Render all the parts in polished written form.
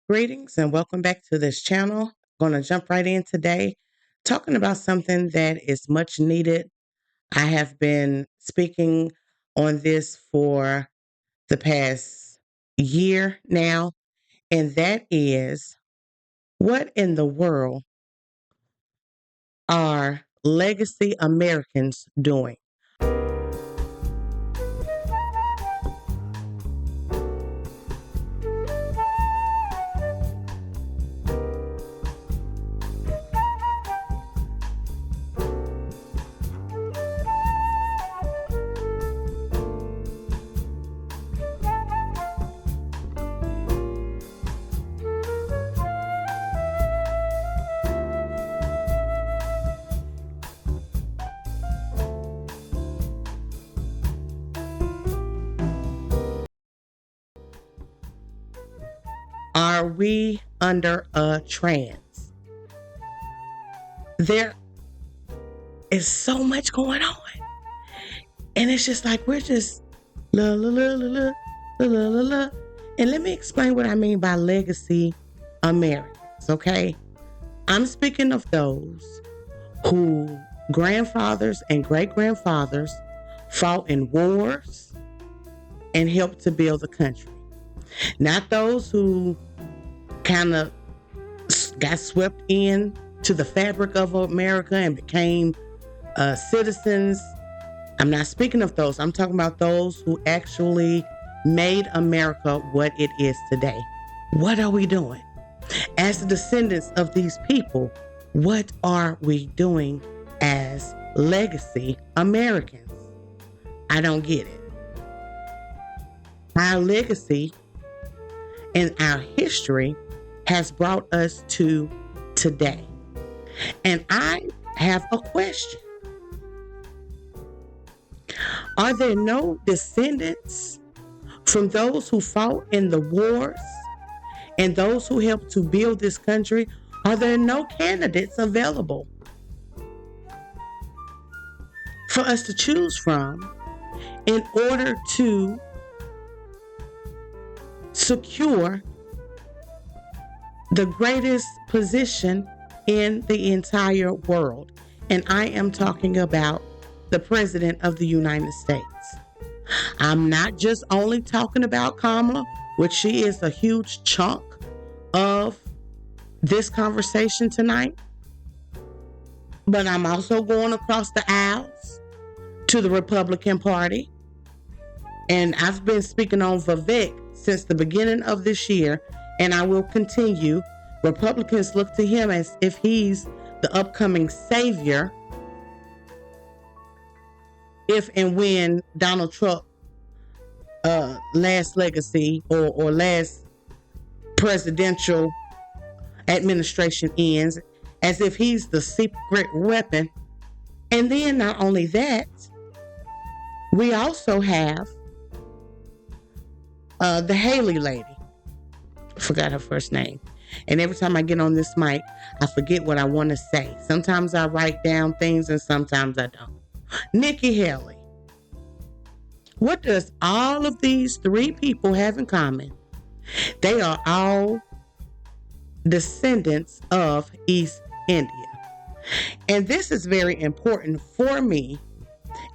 Greetings and welcome back to this channel. Going to jump right in today, talking about something that is much needed. I have been speaking on this for the past year now, and that is what in the world are legacy Americans doing? Are we under a trance? There is so much going on. And it's just like we're just la la la la la la la la la. And let me explain what I mean by legacy Americans, okay? I'm speaking of those who grandfathers and great grandfathers fought in wars and helped to build the country. Not those who kind of got swept in to the fabric of America and became citizens. I'm not speaking of those. I'm talking about those who actually made America what it is today. What are we doing? As the descendants of these people, what are we doing as legacy Americans? I don't get it. Our legacy and our history has brought us to today. And I have a question. Are there no descendants from those who fought in the wars and those who helped to build this country? Are there no candidates available for us to choose from in order to secure the greatest position in the entire world? And I am talking about the President of the United States. I'm not just only talking about Kamala, which she is a huge chunk of this conversation tonight, but I'm also going across the aisles to the Republican Party. And I've been speaking on Vivek since the beginning of this year, and I will continue. Republicans look to him as if he's the upcoming savior if and when Donald Trump last legacy or last presidential administration ends, as if he's the secret weapon. And then not only that, we also have the Haley lady. Forgot her first name. And every time I get on this mic, I forget what I want to say. Sometimes I write down things and sometimes I don't. Nikki Haley. What does all of these three people have in common? They are all descendants of East India. And this is very important for me,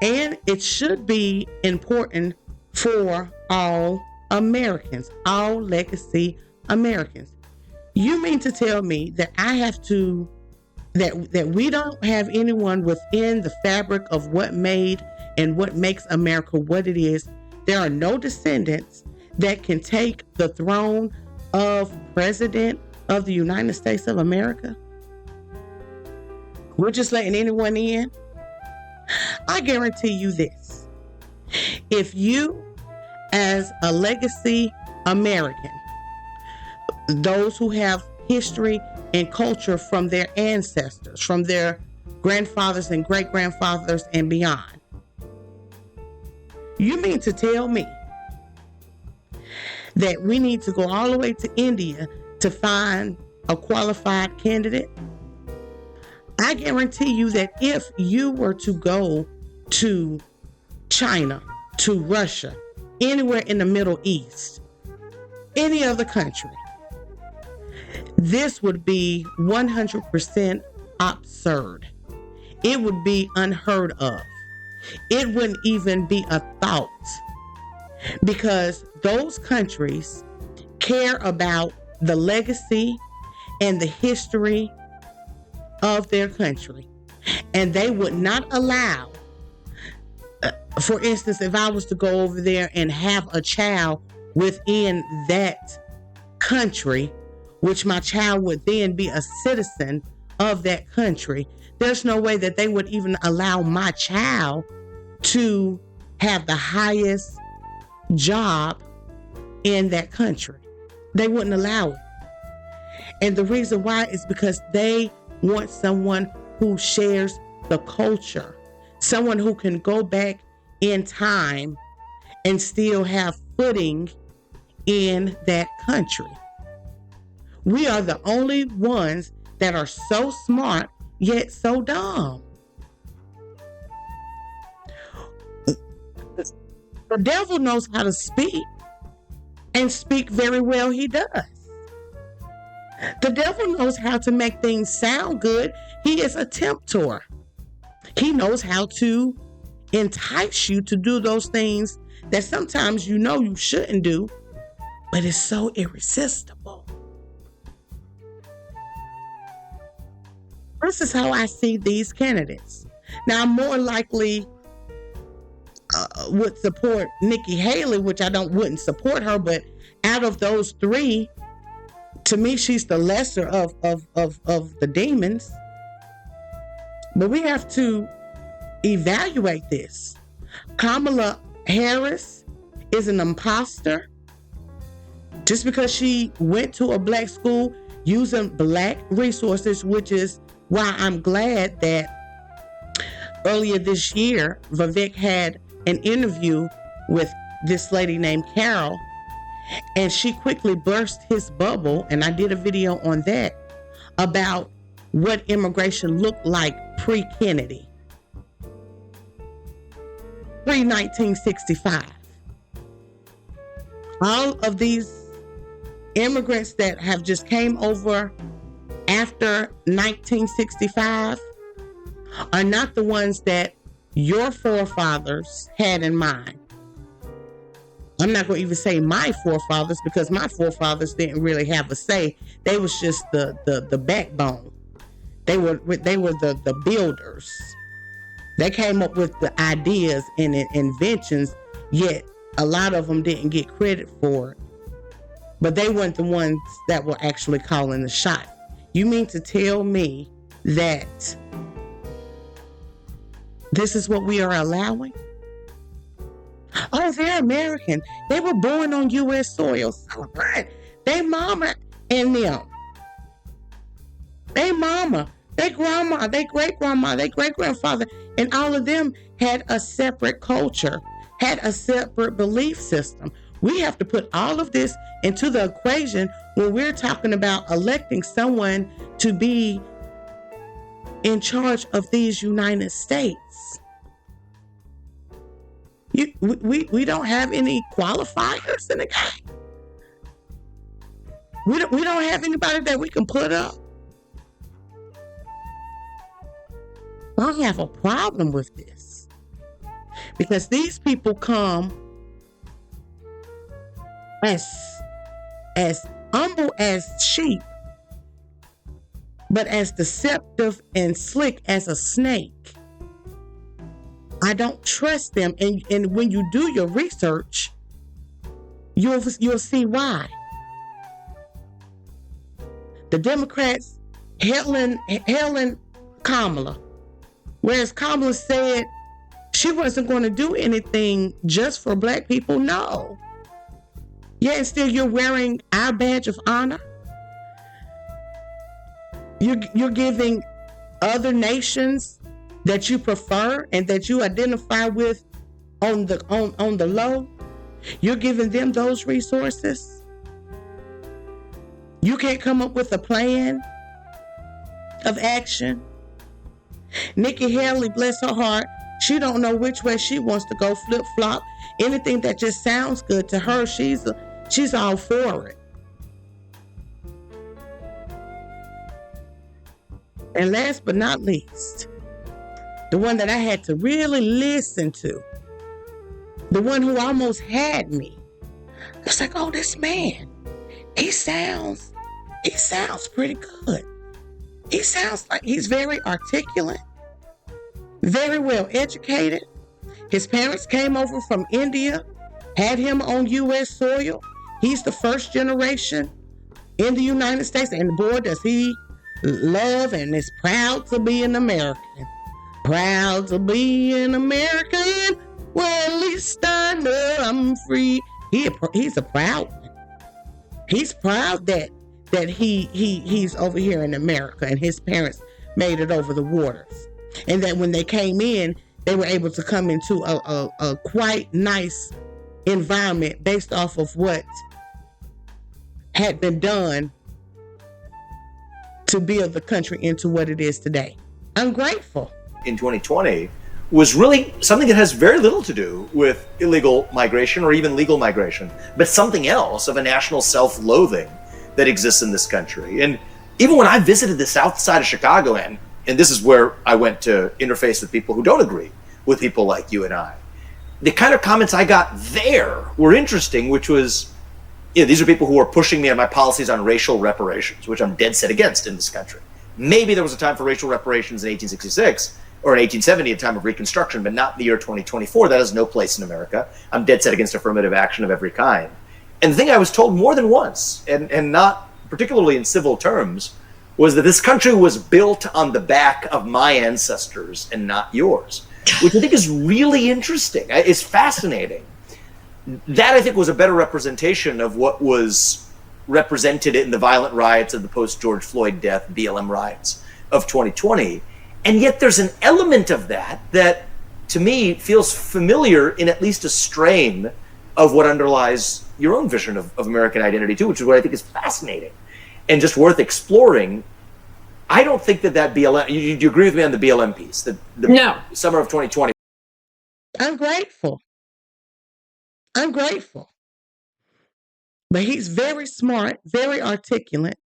and it should be important for all Americans, all legacy Americans. You mean to tell me that I have to, that we don't have anyone within the fabric of what made and what makes America what it is? There are no descendants that can take the throne of President of the United States of America? We're just letting anyone in? I guarantee you this. If you, as a legacy American, those who have history and culture from their ancestors, from their grandfathers and great-grandfathers and beyond, you mean to tell me that we need to go all the way to India to find a qualified candidate? I guarantee you that if you were to go to China, to Russia, anywhere in the Middle East, any other country, this would be 100% absurd. It would be unheard of. It wouldn't even be a thought, because those countries care about the legacy and the history of their country. And they would not allow, for instance, if I was to go over there and have a child within that country, which my child would then be a citizen of that country, there's no way that they would even allow my child to have the highest job in that country. They wouldn't allow it. And the reason why is because they want someone who shares the culture, someone who can go back in time and still have footing in that country. We are the only ones that are so smart yet so dumb. The devil knows how to speak, and speak very well he does. The devil knows how to make things sound good. He is a tempter. He knows how to entice you to do those things that sometimes you know you shouldn't do, but it's so irresistible. This is how I see these candidates. Now, I'm more likely would support Nikki Haley, which I wouldn't support her, but out of those three, to me, she's the lesser of the demons. But we have to evaluate this. Kamala Harris is an imposter. Just because she went to a black school using black resources, which is why I'm glad that earlier this year, Vivek had an interview with this lady named Carol, and she quickly burst his bubble, and I did a video on that, about what immigration looked like pre-Kennedy, pre-1965. All of these immigrants that have just came over after 1965 are not the ones that your forefathers had in mind. I'm not going to even say my forefathers, because my forefathers didn't really have a say. They was just the backbone. They were the builders. They came up with the ideas and inventions, yet a lot of them didn't get credit for it. But they weren't the ones that were actually calling the shot. You mean to tell me that this is what we are allowing? Oh, they're American. They were born on U.S. soil. So what? They mama and them. They mama, they grandma, they great-grandma, they great-grandfather, and all of them had a separate culture, had a separate belief system. We have to put all of this into the equation when we're talking about electing someone to be in charge of these United States. We don't have any qualifiers in the game. We don't have anybody that we can put up. I have a problem with this, because these people come as humble as sheep, but as deceptive and slick as a snake. I don't trust them, and when you do your research, you'll see why. The Democrats hailing Kamala, whereas Kamala said she wasn't going to do anything just for black people. No. Yeah, and still you're wearing our badge of honor. You're giving other nations that you prefer and that you identify with on the low, you're giving them those resources. You can't come up with a plan of action. Nikki Haley, bless her heart, she don't know which way she wants to go, flip-flop. Anything that just sounds good to her, she's all for it. And last but not least, the one that I had to really listen to, the one who almost had me. I was like, oh, this man, he sounds pretty good. He sounds like he's very articulate, very well educated. His parents came over from India, had him on U.S. soil. He's the first generation in the United States. And boy, does he love and is proud to be an American. Proud to be an American. Well, at least I know I'm free. He's a proud one. He's proud that he's over here in America and his parents made it over the waters. And that when they came in, they were able to come into a quite nice environment based off of what had been done to build the country into what it is today. I'm grateful. In 2020 was really something that has very little to do with illegal migration or even legal migration, but something else of a national self-loathing that exists in this country. And even when I visited the south side of Chicago, and this is where I went to interface with people who don't agree with people like you and I, the kind of comments I got there were interesting, which was, these are people who are pushing me on my policies on racial reparations, which I'm dead set against in this country. Maybe there was a time for racial reparations in 1866 or in 1870, a time of Reconstruction, but not in the year 2024. That has no place in America. I'm dead set against affirmative action of every kind. And the thing I was told more than once, and not particularly in civil terms, was that this country was built on the back of my ancestors and not yours, which I think is really interesting. It's fascinating. That, I think, was a better representation of what was represented in the violent riots of the post-George Floyd death, BLM riots of 2020. And yet there's an element of that, to me, feels familiar in at least a strain of what underlies your own vision of American identity, too, which is what I think is fascinating and just worth exploring. I don't think that BLM, you agree with me on the BLM piece? No. Summer of 2020. I'm grateful. But he's very smart, very articulate.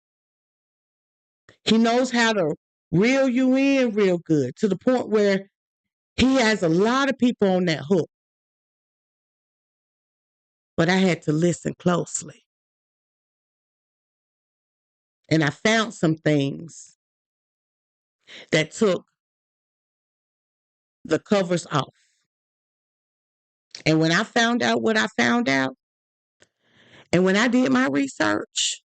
He knows how to reel you in real good, to the point where he has a lot of people on that hook. But I had to listen closely. And I found some things that took the covers off. And when I found out what I found out, and when I did my research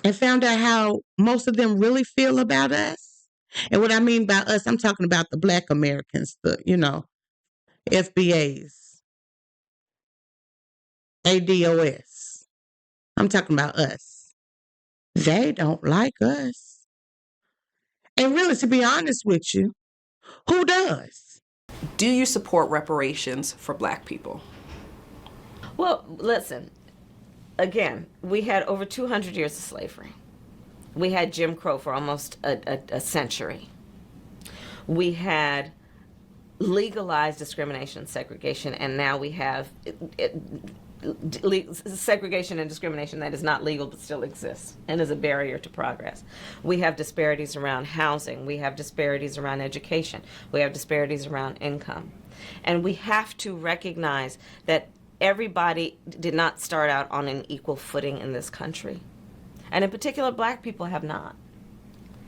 and found out how most of them really feel about us, and what I mean by us, I'm talking about the Black Americans, the, FBAs, ADOS. I'm talking about us. They don't like us. And really, to be honest with you, who does? Do you support reparations for Black people? Well, listen, again, we had over 200 years of slavery. We had Jim Crow for almost a century. We had legalized discrimination and segregation, and now we have segregation and discrimination that is not legal but still exists and is a barrier to progress. We have disparities around housing. We have disparities around education. We have disparities around income. And we have to recognize that everybody did not start out on an equal footing in this country. And in particular, Black people have not.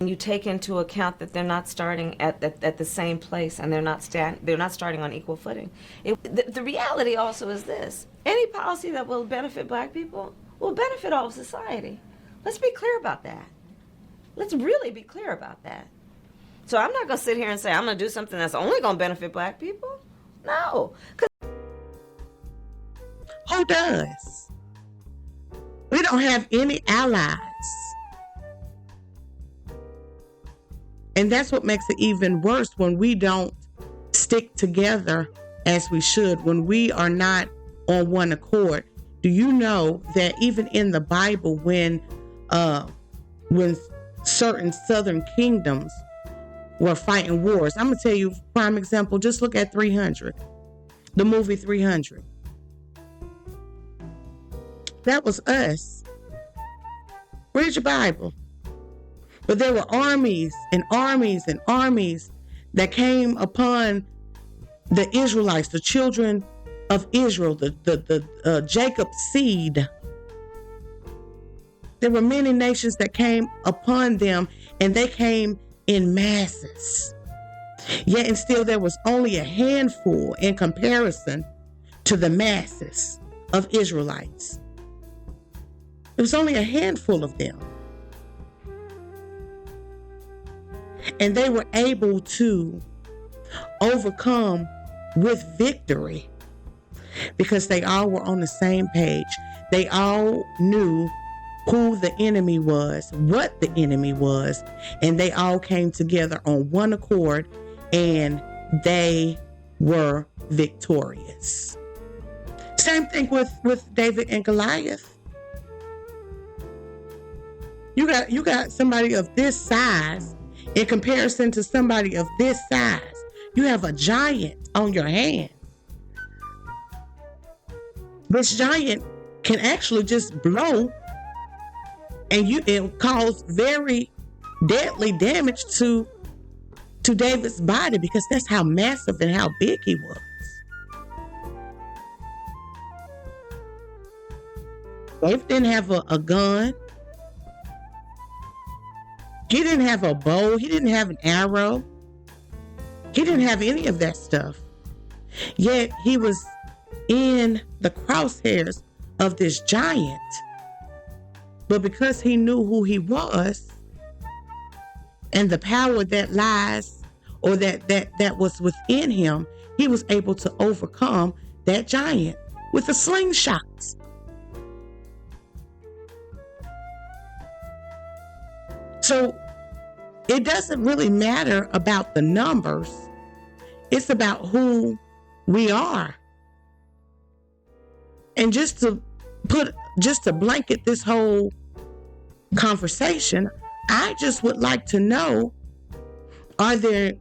And you take into account that they're not starting at the same place, and they're not starting on equal footing. The reality also is this: any policy that will benefit Black people will benefit all of society. Let's be clear about that. Let's really be clear about that. So I'm not going to sit here and say I'm going to do something that's only going to benefit Black people. No. Who does? We don't have any allies. And that's what makes it even worse, when we don't stick together as we should, when we are not on one accord. Do you know that even in the Bible, when certain southern kingdoms were fighting wars, I'm going to tell you, prime example, just look at 300, the movie 300. That was us. Read your Bible. But there were armies and armies and armies that came upon the Israelites, the children of Israel, the Jacob's seed. There were many nations that came upon them, and they came in masses. Yet and still there was only a handful in comparison to the masses of Israelites. There was only a handful of them. And they were able to overcome with victory because they all were on the same page. They all knew who the enemy was, what the enemy was, and they all came together on one accord, and they were victorious. Same thing with David and Goliath. You got somebody of this size in comparison to somebody of this size. You have a giant on your hand. This giant can actually just blow, and it cause very deadly damage to David's body, because that's how massive and how big he was. David didn't have a gun. He didn't have a bow. He didn't have an arrow. He didn't have any of that stuff. Yet he was in the crosshairs of this giant. But because he knew who he was and the power that lies, or that was within him, he was able to overcome that giant with a slingshot. So it doesn't really matter about the numbers. It's about who we are. And just to blanket this whole conversation, I just would like to know, are there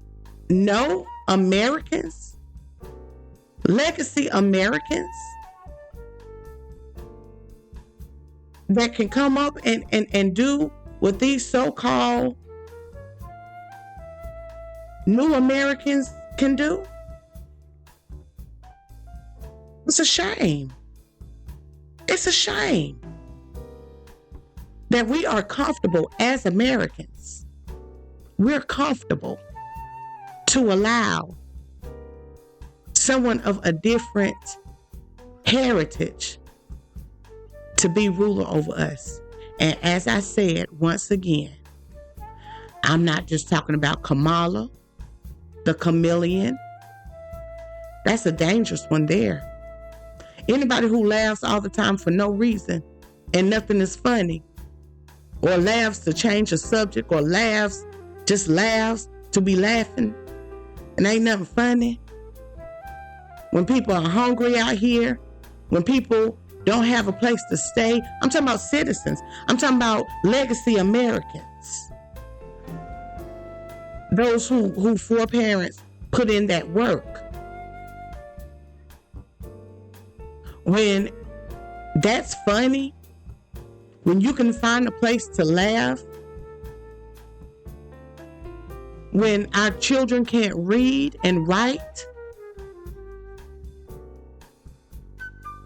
no Americans, legacy Americans, that can come up and do what these so-called new Americans can do? It's a shame. It's a shame that we are comfortable as Americans. We're comfortable to allow someone of a different heritage to be ruler over us. And as I said, once again, I'm not just talking about Kamala, the chameleon. That's a dangerous one there. Anybody who laughs all the time for no reason and nothing is funny, or laughs to change a subject, or laughs to be laughing and ain't nothing funny. When people are hungry out here, when people don't have a place to stay, I'm talking about citizens. I'm talking about legacy Americans. Those who foreparents put in that work. When that's funny, when you can find a place to laugh, when our children can't read and write,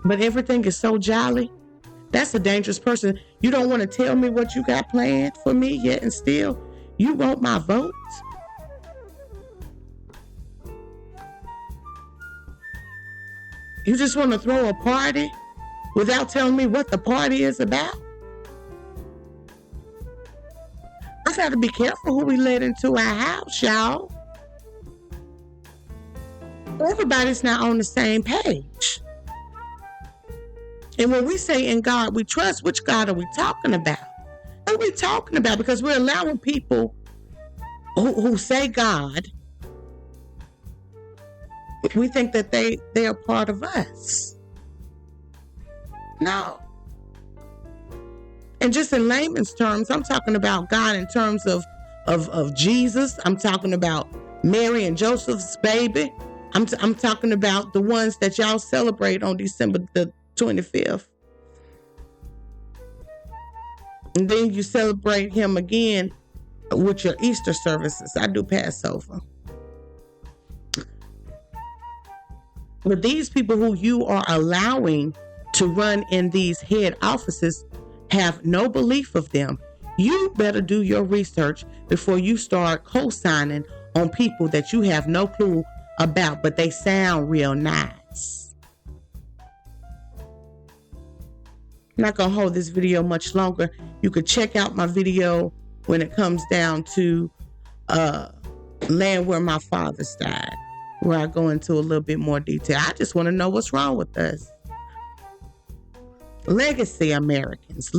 but everything is so jolly, that's a dangerous person. You don't want to tell me what you got planned for me, yet and still you want my vote? You just want to throw a party without telling me what the party is about? I got to be careful who we let into our house, y'all. Everybody's not on the same page. And when we say in God we trust, which God are we talking about? What are we talking about? Because we're allowing people who say God, we think that they are part of us. No. And just in layman's terms, I'm talking about God in terms of Jesus. I'm talking about Mary and Joseph's baby. I'm talking about the ones that y'all celebrate on December the 25th. And then you celebrate him again with your Easter services. I do Passover. But these people who you are allowing to run in these head offices have no belief of them. You better do your research before you start co-signing on people that you have no clue about, but they sound real nice. I'm not going to hold this video much longer. You could check out my video when it comes down to land where my fathers died, where I go into a little bit more detail. I just want to know what's wrong with us. Legacy Americans,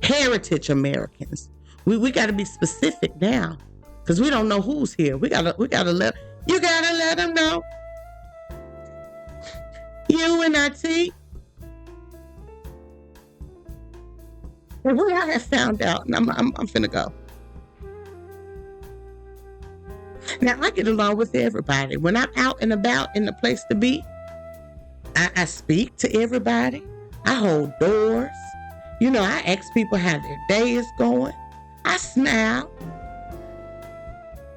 heritage Americans. We got to be specific now, because we don't know who's here. We gotta let them know. UNIT. And what I have found out, and I'm finna go. Now I get along with everybody. When I'm out and about in the place to be, I speak to everybody. I hold doors. You know, I ask people how their day is going. I smile.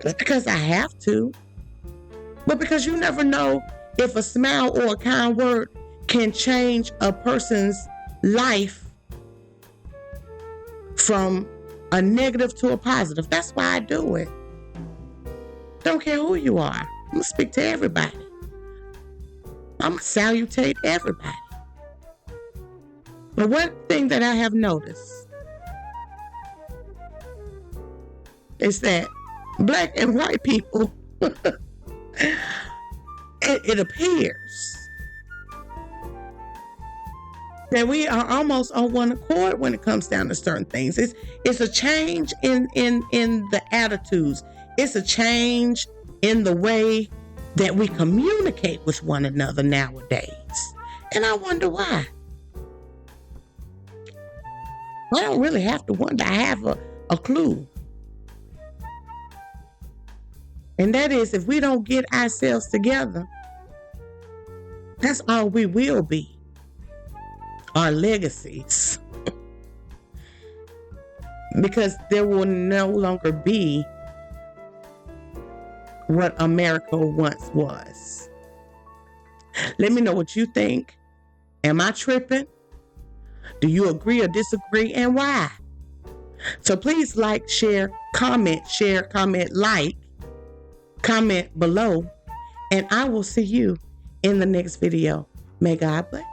Not because I have to, but because you never know if a smile or a kind word can change a person's life from a negative to a positive. That's why I do it. Don't care who you are. I'm going to speak to everybody. I'm going to salutate everybody. But one thing that I have noticed is that black and white people, it appears that we are almost on one accord when it comes down to certain things. It's a change in the attitudes. It's a change in the way that we communicate with one another nowadays. And I wonder why. I don't really have to wonder. I have a clue. And that is, if we don't get ourselves together, that's all we will be. Our legacies. Because there will no longer be what America once was. Let me know what you think. Am I tripping? Do you agree or disagree, and why? So please like, share, comment, like, comment below, and I will see you in the next video. May God bless.